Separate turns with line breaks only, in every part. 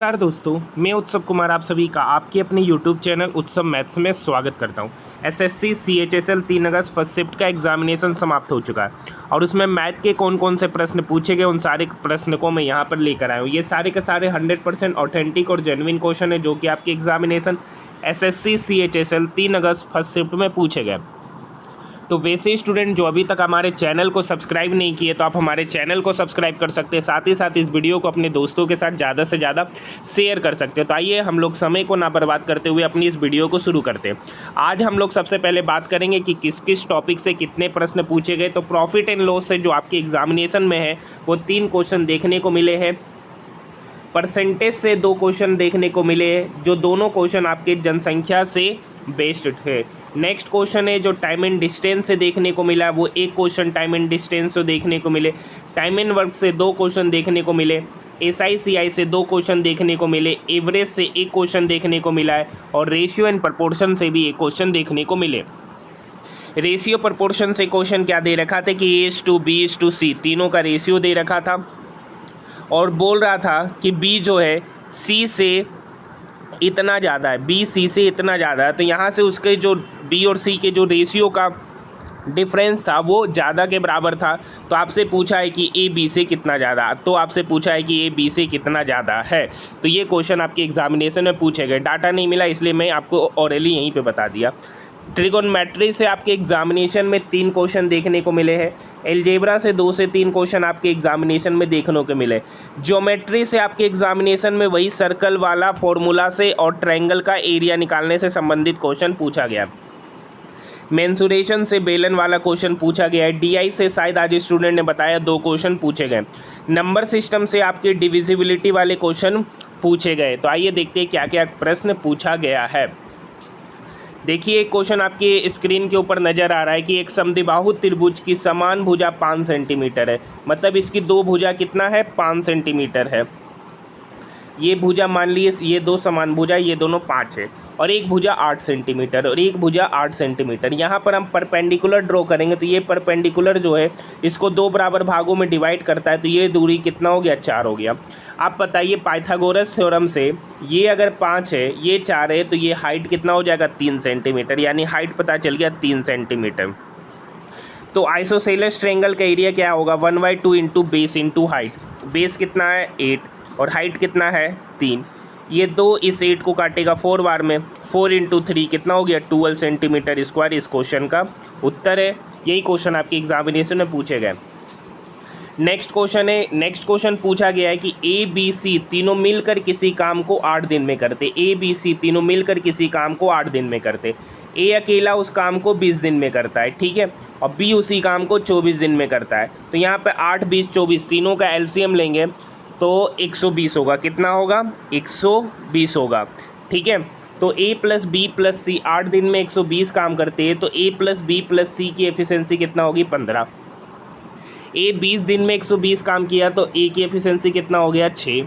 नमस्कार दोस्तों, मैं उत्सव कुमार आप सभी का आपके अपने YouTube चैनल उत्सव मैथ्स में स्वागत करता हूं। एसएससी CHSL 3 अगस्त फर्स्ट शिफ्ट का एग्जामिनेशन समाप्त हो चुका है और उसमें मैथ के कौन कौन से प्रश्न पूछे गए उन सारे प्रश्न को मैं यहां पर लेकर आया हूं। ये सारे के सारे 100% ऑथेंटिक और जेन्युइन क्वेश्चन है जो कि आपके एग्जामिनेशन एसएससी CHSL 3 अगस्त फर्स्ट शिफ्ट में पूछे गए। तो वैसे स्टूडेंट जो अभी तक हमारे चैनल को सब्सक्राइब नहीं किए तो आप हमारे चैनल को सब्सक्राइब कर सकते हैं, साथ ही साथ इस वीडियो को अपने दोस्तों के साथ ज़्यादा से ज़्यादा शेयर कर सकते हैं। तो आइए हम लोग समय को ना बर्बाद करते हुए अपनी इस वीडियो को शुरू करते हैं। आज हम लोग सबसे पहले बात करेंगे कि किस किस टॉपिक से कितने प्रश्न पूछे गए। तो प्रॉफिट एंड लॉस से जो आपके एग्जामिनेशन में है वो 3 क्वेश्चन देखने को मिले हैं। परसेंटेज से 2 क्वेश्चन देखने को मिले हैं, जो दोनों क्वेश्चन आपके जनसंख्या से बेस्ड थे। नेक्स्ट क्वेश्चन है जो टाइम एंड डिस्टेंस से देखने को मिला, वो एक क्वेश्चन टाइम एंड डिस्टेंस से देखने को मिले। टाइम एंड वर्क से 2 क्वेश्चन देखने को मिले। SICI से 2 क्वेश्चन देखने को मिले। एवरेज से 1 क्वेश्चन देखने को मिला है और रेशियो एंड प्रपोर्शन से भी 1 क्वेश्चन देखने को मिले। रेशियो प्रपोर्शन से क्वेश्चन क्या दे रखा था कि A/B/C तीनों का रेशियो दे रखा था और बोल रहा था कि B जो है C से इतना ज़्यादा है, B C से इतना ज़्यादा है। तो यहाँ से उसके जो B और C के जो रेशियो का डिफरेंस था वो ज़्यादा के बराबर था। तो आपसे पूछा है कि A B से कितना ज़्यादा, तो आपसे पूछा है कि A B से कितना ज़्यादा है। तो ये क्वेश्चन आपके एग्जामिनेशन में पूछे गए। डाटा नहीं मिला इसलिए मैं आपको ऑरली यहीं पे बता दिया। ट्रिगोनोमेट्री से आपके एग्जामिनेशन में 3 क्वेश्चन देखने को मिले हैं। एलजेब्रा से 2 से 3 क्वेश्चन आपके एग्जामिनेशन में देखने को मिले। ज्योमेट्री से आपके एग्जामिनेशन में वही सर्कल वाला फॉर्मूला से और ट्रायंगल का एरिया निकालने से संबंधित क्वेश्चन पूछा गया। मेंसुरेशन से बेलन वाला क्वेश्चन पूछा गया है। DI से शायद आज स्टूडेंट ने बताया 2 क्वेश्चन पूछे गए। नंबर सिस्टम से आपके डिविजिबिलिटी वाले क्वेश्चन पूछे गए। तो आइए देखते हैं क्या क्या प्रश्न पूछा गया है। देखिए एक क्वेश्चन आपके स्क्रीन के ऊपर नज़र आ रहा है कि एक समद्विबाहु त्रिभुज की समान भुजा 5 सेंटीमीटर है, मतलब इसकी 2 भुजा कितना है 5 सेंटीमीटर है। ये भुजा मान लीजिए ये 2 समान भुजा ये दोनों 5 है और एक भुजा 8 सेंटीमीटर और एक भुजा 8 सेंटीमीटर। यहाँ पर हम परपेंडिकुलर ड्रॉ करेंगे तो ये परपेंडिकुलर जो है इसको 2 बराबर भागों में डिवाइड करता है, तो ये दूरी कितना हो गया 4 हो गया। आप बताइए पाइथागोरस थ्योरम से ये अगर 5 है ये 4 है तो ये हाइट कितना हो जाएगा 3 सेंटीमीटर, यानी हाइट पता चल गया 3 सेंटीमीटर। तो आइसोसेलेस ट्रायंगल का एरिया क्या होगा 1/2 into base into height. Base कितना है 8 और हाइट कितना है 3। ये 2 इस 8 को काटेगा 4 बार में, 4 इंटू 3 कितना हो गया 12 सेंटीमीटर स्क्वायर। इस क्वेश्चन का उत्तर है। यही क्वेश्चन आपके एग्जामिनेशन में पूछे गए। नेक्स्ट क्वेश्चन है, नेक्स्ट क्वेश्चन पूछा गया है कि ABC तीनों मिलकर किसी काम को 8 दिन में करते। ABC तीनों मिलकर किसी काम को 8 दिन में करते। A अकेला उस काम को 20 दिन में करता है, ठीक है, और B उसी काम को 24 दिन में करता है। तो यहाँ पे 8, 20, 24 तीनों का LCM लेंगे तो 120 होगा। कितना होगा 120 होगा, ठीक है। तो A + B + C 8 दिन में 120 काम करते हैं तो A + B + C की एफिशिएंसी कितना होगी 15। A 20 दिन में 120 काम किया तो A की एफिशिएंसी कितना हो गया 6।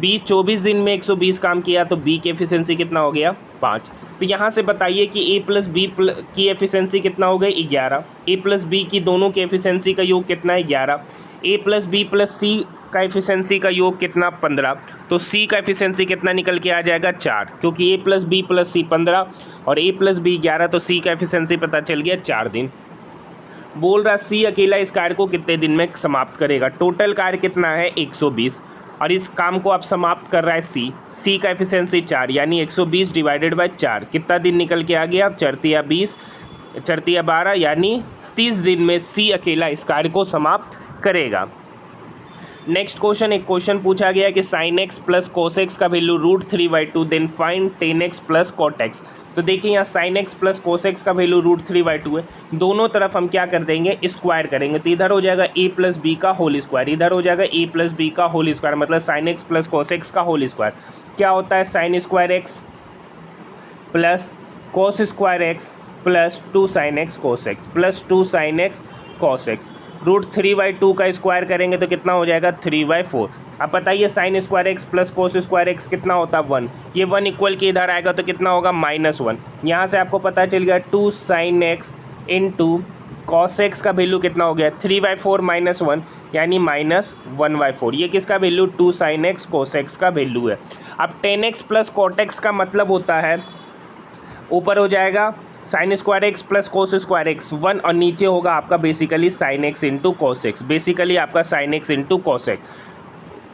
B 24 दिन में 120 काम किया तो B की एफिशिएंसी कितना हो गया 5। तो यहाँ से बताइए कि A + B की एफिशिएंसी कितना हो गई 11। A + B की दोनों की एफिशिएंसी का योग कितना है 11। A + B + C का एफिशिएंसी का योग कितना 15। तो C का एफिशिएंसी कितना निकल के आ जाएगा 4, क्योंकि A + B + C 15 और A + B 11, तो C का एफिशिएंसी पता चल गया 4 दिन। बोल रहा C अकेला इस कार्य को कितने दिन में समाप्त करेगा। टोटल कार्य कितना है 120 और इस काम को आप समाप्त कर रहा है C का एफिशिएंसी 4, यानी 120 डिवाइडेड बाय 4 कितना दिन निकल के आ गया 4 × 20 4 × 12, यानी 30 दिन में C अकेला इस कार्य को समाप्त करेगा। नेक्स्ट क्वेश्चन, एक क्वेश्चन पूछा गया कि sin x + cos x का value √3/2 then find tan x + cot x। तो देखिए यहाँ sin x + cos x का वैल्यू √3/2 है। दोनों तरफ हम क्या कर देंगे स्क्वायर करेंगे, तो इधर हो जाएगा A + B का होल स्क्वायर, इधर हो जाएगा A + B का होल स्क्वायर, मतलब sin x + cos x का होल स्क्वायर क्या होता है sin square x + cos square x + 2 sin x cos x + 2 sin x cos x। √3/2 का स्क्वायर करेंगे तो कितना हो जाएगा 3/4। अब बताइए sin square x + cos square x कितना होता है 1। ये 1 इक्वल के इधर आएगा तो कितना होगा -1। यहाँ से आपको पता चल गया 2 sin x × कॉस एक्स का वैल्यू कितना हो गया 3/4 माइनस 1 यानी -1/4। ये किसका value 2 sine X cos X का वैल्यू है। अब tan X plus cot X का मतलब होता है ऊपर हो जाएगा sine square X plus cos square X 1 और नीचे होगा आपका basically sine X into cos X, basically आपका sine X into cos X.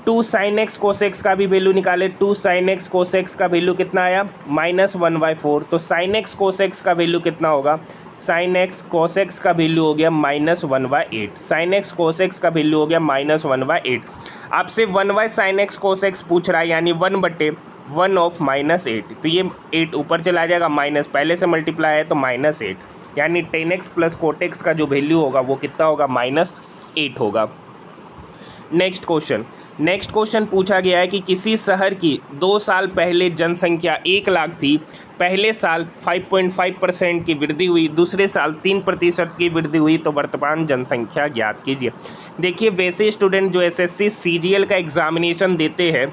2 sine X cos X का भी वैल्यू निकाले, 2 साइन एक्स कोस एक्स का वैल्यू कितना आया -1/4। तो साइन एक्स कोस एक्स का वैल्यू कितना होगा, साइन एक्स कोस एक्स का वैल्यू हो गया -1/8। साइन एक्स कोस एक्स का वैल्यू हो गया -1/8। आपसे 1 साइन एक्स कोस एक्स पूछ रहा है यानी 1/1 ऑफ -8। तो ये 8 ऊपर चला जाएगा, माइनस पहले से मल्टीप्लाई है तो -8 यानी 10x प्लस कोट एक्स का जो वैल्यू होगा वो कितना होगा -8 होगा। नेक्स्ट क्वेश्चन पूछा गया है कि किसी शहर की 2 साल पहले जनसंख्या 1 लाख थी, पहले साल 5.5% की वृद्धि हुई, दूसरे साल 3% की वृद्धि हुई, तो वर्तमान जनसंख्या ज्ञात कीजिए। देखिए वैसे स्टूडेंट जो एसएससी सीजीएल का एग्जामिनेशन देते हैं,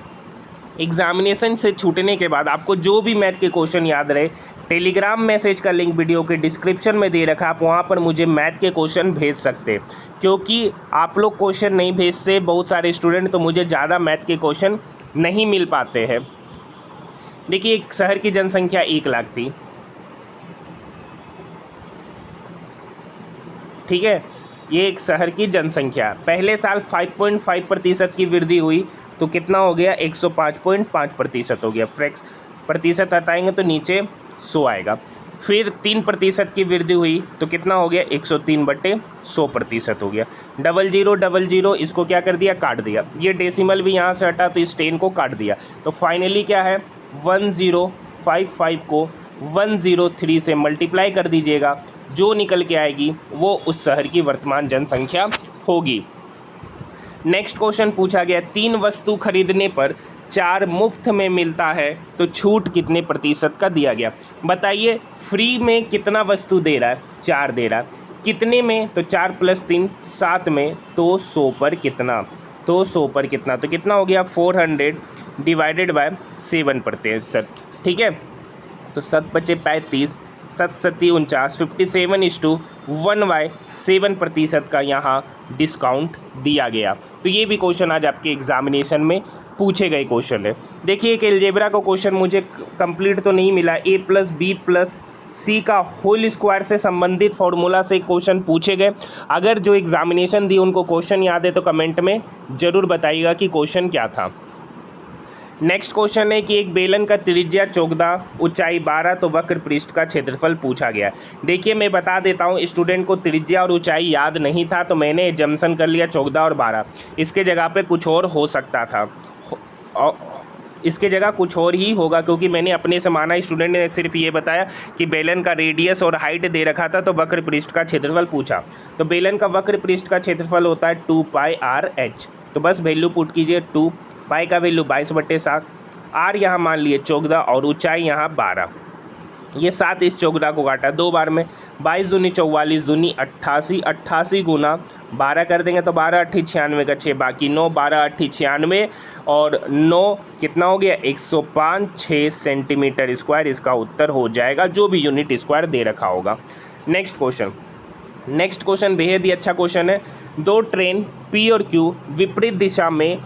एग्जामिनेशन से छूटने के बाद आपको जो भी मैथ के क्वेश्चन याद रहे, टेलीग्राम मैसेज का लिंक वीडियो के डिस्क्रिप्शन में दे रखा, आप वहाँ पर मुझे मैथ के क्वेश्चन भेज सकते हैं। क्योंकि आप लोग क्वेश्चन नहीं भेजते बहुत सारे स्टूडेंट, तो मुझे ज़्यादा मैथ के क्वेश्चन नहीं मिल पाते हैं। देखिए एक शहर की जनसंख्या 1 लाख थी, ठीक है, ये एक शहर की जनसंख्या, पहले साल 5.5% की वृद्धि हुई तो कितना हो गया 105.5% हो गया। फ्रैक्स प्रतिशत हटाएंगे तो नीचे 100 आएगा। फिर 3% की वृद्धि हुई तो कितना हो गया 103/100% हो गया। 0000 इसको क्या कर दिया, काट दिया, ये डेसिमल भी यहाँ से हटा तो इस 10 को काट दिया, तो फाइनली क्या है 1055 को 103 से मल्टीप्लाई कर दीजिएगा, जो निकल के आएगी वो उस शहर की वर्तमान जनसंख्या होगी। नेक्स्ट क्वेश्चन पूछा गया 3 वस्तु खरीदने पर 4 मुफ्त में मिलता है तो छूट कितने प्रतिशत का दिया गया। बताइए फ्री में कितना वस्तु दे रहा है, 4 दे रहा है, कितने में, तो 4 + 3 7 में, तो 100 पर कितना, तो 100 पर कितना, तो कितना हो गया 400 डिवाइडेड बाय 7%, ठीक है। तो 7 × 5 = 35, 7 × 7 = 49, 57/1/7% का यहाँ डिस्काउंट दिया गया। तो ये भी क्वेश्चन आज आपके एग्जामिनेशन में पूछे गए क्वेश्चन है। देखिए एक अलजेब्रा का क्वेश्चन मुझे कंप्लीट तो नहीं मिला, a + b + c का होल स्क्वायर से संबंधित फॉर्मूला से क्वेश्चन पूछे गए। अगर जो एग्जामिनेशन दिए उनको क्वेश्चन याद है तो कमेंट में ज़रूर बताइएगा कि क्वेश्चन क्या था। नेक्स्ट क्वेश्चन है कि एक बेलन का त्रिज्या 14, ऊंचाई 12 तो वक्र पृष्ठ का क्षेत्रफल पूछा गया। देखिए मैं बता देता हूं, स्टूडेंट को त्रिज्या और ऊंचाई याद नहीं था तो मैंने जम्सन कर लिया 14 और 12, इसके जगह पे कुछ और हो सकता था, इसके जगह कुछ और ही होगा, क्योंकि मैंने अपने से माना, स्टूडेंट ने सिर्फ ये बताया कि बेलन का रेडियस और हाइट दे रखा था तो वक्र पृष्ठ का क्षेत्रफल पूछा। तो बेलन का वक्र पृष्ठ का क्षेत्रफल होता है 2πr/h, तो बस वैल्यू पुट कीजिए, 2 पाई का वैल्यू 22/7, आर यहाँ मान लिए 14 और ऊंचाई यहाँ 12, ये 7 इस 14 को काटा 2 बार में, 22 दूनी 44 दूनी 88, 88 गुना 12 कर देंगे तो 12 8 96 का 6 बाकी 9, 12 8 96 और 9 कितना हो गया 105.6 सेंटीमीटर स्क्वायर, इसका उत्तर हो जाएगा जो भी यूनिट स्क्वायर दे रखा होगा। नेक्स्ट क्वेश्चन बेहद ही अच्छा क्वेश्चन है। 2 ट्रेन P और Q विपरीत दिशा में,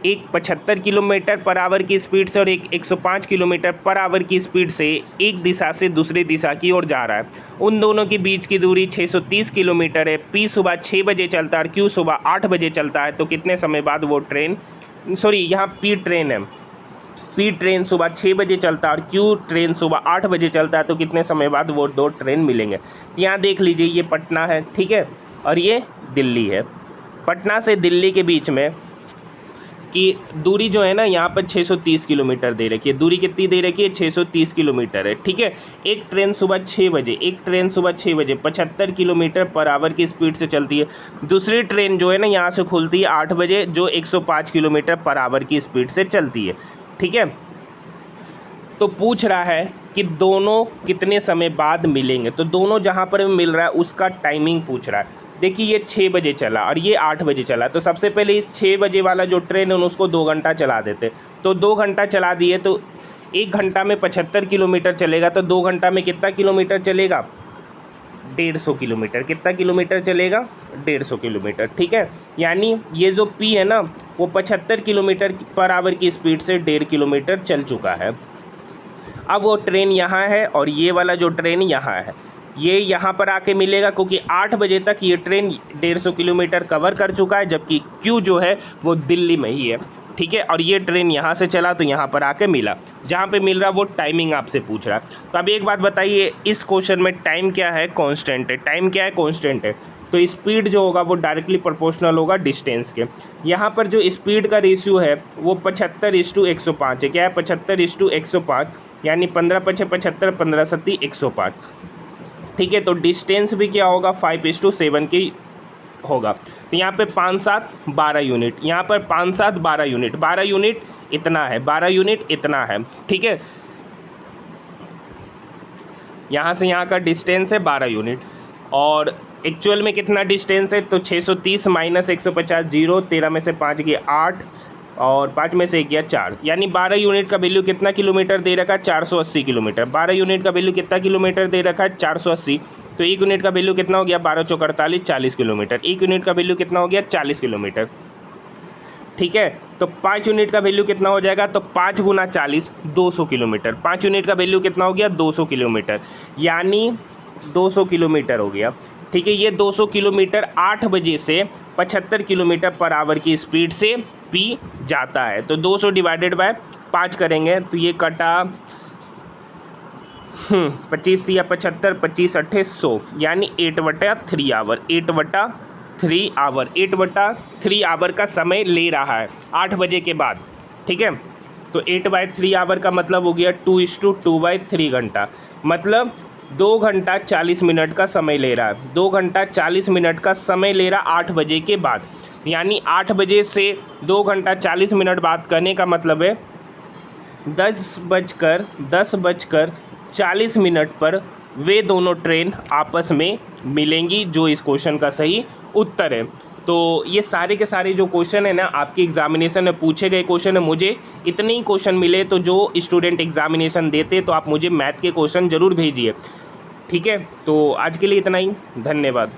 एक 75 किलोमीटर/आवर की स्पीड से और एक 105 किलोमीटर/आवर की स्पीड से एक दिशा से दूसरी दिशा की ओर जा रहा है। उन दोनों के बीच की दूरी 630 किलोमीटर है। P सुबह 6 बजे चलता है और Q सुबह 8 बजे चलता है, तो कितने समय बाद वो ट्रेन, सॉरी यहाँ P ट्रेन है, P ट्रेन सुबह 6 बजे चलता है और Q ट्रेन सुबह 8 बजे चलता है, तो कितने समय बाद वो 2 ट्रेन मिलेंगे। यहाँ देख लीजिए ये पटना है, ठीक है, और ये दिल्ली है। पटना से दिल्ली के बीच में कि दूरी जो है ना यहाँ पर 630 किलोमीटर दे रखी है, दूरी कितनी दे रखी है 630 किलोमीटर है, ठीक है। एक ट्रेन सुबह 6 बजे 75 किलोमीटर/आवर की स्पीड से चलती है। दूसरी ट्रेन जो है ना यहाँ से खुलती है 8 बजे जो 105 किलोमीटर/आवर की स्पीड से चलती है, ठीक है। तो पूछ रहा है कि दोनों कितने समय बाद मिलेंगे, तो दोनों जहाँ पर मिल रहा है उसका टाइमिंग पूछ रहा है। देखिए ये 6 बजे चला और ये 8 बजे चला, तो सबसे पहले इस 6 बजे वाला जो ट्रेन है उसको 2 घंटा चला देते, तो 2 घंटा चला दिए तो 1 घंटा में 75 किलोमीटर चलेगा, तो 2 घंटा में कितना किलोमीटर चलेगा 150 किलोमीटर। कितना किलोमीटर चलेगा? 150 किलोमीटर। ठीक है, यानी ये जो P है ना वो 75 किलोमीटर पर आवर की स्पीड से 1.5 किलोमीटर चल चुका है। अब वो ट्रेन यहाँ है और ये वाला जो ट्रेन यहाँ है ये यहाँ पर आके मिलेगा, क्योंकि 8 बजे तक ये ट्रेन 150 किलोमीटर कवर कर चुका है, जबकि Q जो है वो दिल्ली में ही है। ठीक है, और ये ट्रेन यहाँ से चला तो यहाँ पर आके मिला। जहाँ पे मिल रहा वो टाइमिंग आपसे पूछ रहा। तो अब एक बात बताइए, इस क्वेश्चन में टाइम क्या है? कांस्टेंट है। टाइम क्या है? कांस्टेंट है। तो स्पीड जो होगा वो डायरेक्टली प्रोपोर्शनल होगा डिस्टेंस के। यहाँ पर जो स्पीड का रेशियो है वो 75:105 है। क्या है? 75:105, यानी 15 × 75, 15 × 7 105। ठीक है, तो डिस्टेंस भी क्या होगा? 5:7 की होगा। तो यहाँ पे 5 × 7 12 यूनिट, यहाँ पर 5 × 7 12 यूनिट, 12 यूनिट इतना है, 12 यूनिट इतना है। ठीक है, यहाँ से यहाँ का डिस्टेंस है 12 यूनिट, और एक्चुअल में कितना डिस्टेंस है? तो 630 - 150 0, 13 में से 5 गया 8 और 5 में से 1 गया 4, यानी 12 यूनिट का वैल्यू कितना किलोमीटर दे रखा है? 480 किलोमीटर। 12 यूनिट का वैल्यू कितना किलोमीटर दे रखा है? 480। तो 1 यूनिट का वैल्यू कितना हो गया? 12 × 4 = 48, 40 किलोमीटर। 1 यूनिट का वैल्यू कितना हो गया? 40 किलोमीटर। ठीक है, तो 5 यूनिट का वैल्यू कितना हो जाएगा? तो 5 × 40 200 किलोमीटर। 5 यूनिट का वैल्यू कितना हो गया? 200 किलोमीटर, यानी 200 किलोमीटर हो गया। ठीक है, ये 200 किलोमीटर 8 बजे से 75 किलोमीटर पर आवर की स्पीड से P जाता है। तो 200 / 5 करेंगे तो ये कटा 25 या 75, 25 × 8 100, यानी 8/3 आवर। 8/3 आवर, 8/3 आवर का समय ले रहा है 8 बजे के बाद। ठीक है, तो 8/3 आवर का मतलब हो गया 2:2/3 घंटा, मतलब 2 घंटा 40 मिनट का समय ले रहा है। 2 घंटा 40 मिनट का समय ले रहा 8 बजे के बाद, यानी 8 बजे से 2 घंटा 40 मिनट बात करने का मतलब है 10:40 पर वे दोनों ट्रेन आपस में मिलेंगी, जो इस क्वेश्चन का सही उत्तर है। तो ये सारे के सारे जो क्वेश्चन है ना आपकी एग्जामिनेशन में पूछे गए क्वेश्चन है। मुझे इतने ही क्वेश्चन मिले, तो जो स्टूडेंट एग्जामिनेशन देते तो आप मुझे मैथ के क्वेश्चन ज़रूर भेजिए। ठीक है, तो आज के लिए इतना ही, धन्यवाद।